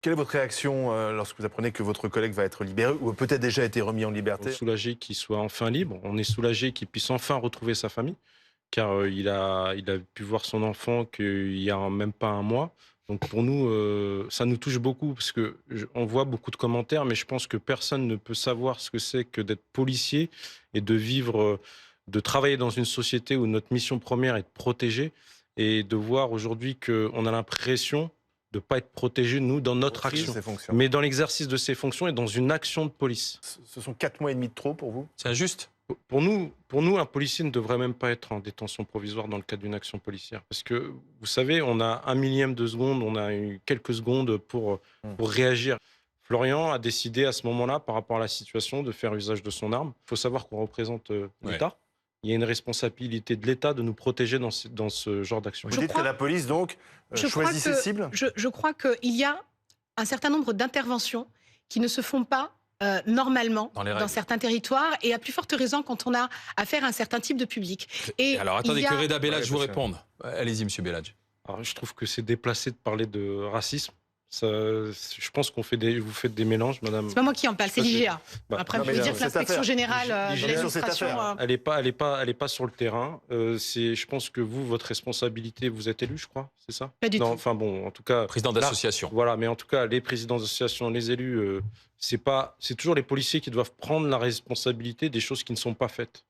Quelle est votre réaction lorsque vous apprenez que votre collègue va être libéré ou a peut-être déjà été remis en On est liberté? soulagé qu'il soit enfin libre. On est soulagé qu'il puisse enfin retrouver sa famille, car il a pu voir son enfant qu'il y a même pas un mois. Donc pour nous, ça nous touche beaucoup parce que on voit beaucoup de commentaires, mais je pense que personne ne peut savoir ce que c'est que d'être policier et de vivre, de travailler dans une société où notre mission première est de protéger et de voir aujourd'hui qu'on a l'impression de ne pas être protégé, nous, dans notre Aussi, action, ses fonctions. mais dans l'exercice de ses fonctions et dans une action de police. Ce sont 4 mois et demi de trop pour vous? C'est injuste. Pour nous, un policier ne devrait même pas être en détention provisoire dans le cadre d'une action policière. Parce que, vous savez, on a un millième de seconde, on a eu quelques secondes pour réagir. Florian a décidé à ce moment-là, par rapport à la situation, de faire usage de son arme. Il faut savoir qu'on représente l'État. Il y a une responsabilité de l'État de nous protéger dans ce genre d'action. Vous dites que la police, donc, choisit ses cibles? Je crois qu'il y a un certain nombre d'interventions qui ne se font pas normalement Dans les règles. dans certains territoires et à plus forte raison quand on a affaire à un certain type de public. Et alors attendez il y a- que Reda Belladj Ouais, vous parce que- réponde. Allez-y, monsieur Belladj. Alors, je trouve que c'est déplacé de parler de racisme. Ça, je pense vous faites des mélanges, madame. C'est pas moi qui en parle, c'est Ça, c'est- l'IGA. Bah, Après, non, je mais veux dire cette que l'inspection affaire- générale Je de viens sur cette l'administration... affaire. Elle est pas sur le terrain. Je pense que votre responsabilité, vous êtes élu, je crois, c'est ça? Pas du Non, tout. enfin bon, en tout cas. Président là, d'association. Voilà, mais en tout cas, les présidents d'associations, les élus, c'est toujours les policiers qui doivent prendre la responsabilité des choses qui ne sont pas faites.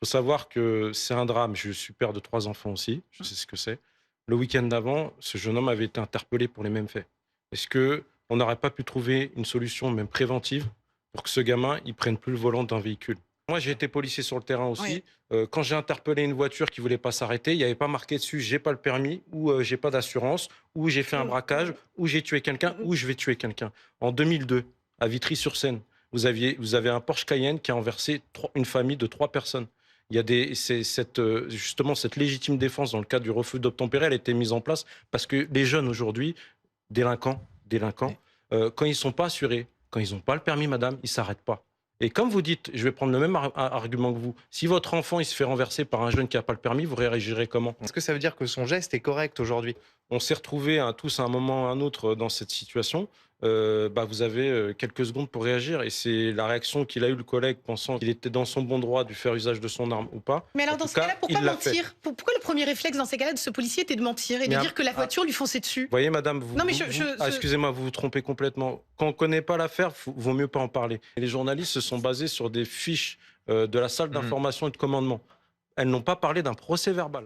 Il faut savoir que c'est un drame. Je suis père de 3 enfants aussi, je sais ce que c'est. Le week-end d'avant, ce jeune homme avait été interpellé pour les mêmes faits. Est-ce que on n'aurait pas pu trouver une solution, même préventive, pour que ce gamin, il prenne plus le volant d'un véhicule? Moi, j'ai été policier sur le terrain aussi. Quand j'ai interpellé une voiture qui voulait pas s'arrêter, il n'y avait pas marqué dessus j'ai pas le permis, ou j'ai pas d'assurance, ou j'ai fait un braquage, ou j'ai tué quelqu'un, ou je vais tuer quelqu'un. En 2002, à Vitry-sur-Seine, vous avez un Porsche Cayenne qui a renversé une famille de 3 personnes. Il y a justement cette légitime défense dans le cadre du refus d'obtempérer, elle a été mise en place parce que les jeunes aujourd'hui, délinquants, quand ils sont pas assurés, quand ils n'ont pas le permis, madame, ils s'arrêtent pas. Et comme vous dites, je vais prendre le même argument que vous. Si votre enfant il se fait renverser par un jeune qui n'a pas le permis, vous réagirez comment? Est-ce que ça veut dire que son geste est correct aujourd'hui? On s'est retrouvés tous à un moment ou à un autre dans cette situation. Vous avez quelques secondes pour réagir. Et c'est la réaction qu'il a eue, le collègue, pensant qu'il était dans son bon droit de faire usage de son arme ou pas. Mais alors, En dans tout ce cas-là, cas, pourquoi il l'a fait. mentir? Pourquoi le premier réflexe dans ces cas-là de ce policier était de mentir et de Mais dire que la voiture lui fonçait dessus? Vous voyez, madame, Non, mais excusez-moi, vous vous trompez complètement. Quand on ne connaît pas l'affaire, vaut mieux pas en parler. Et les journalistes se sont basés sur des fiches de la salle d'information et de commandement. Elles n'ont pas parlé d'un procès verbal.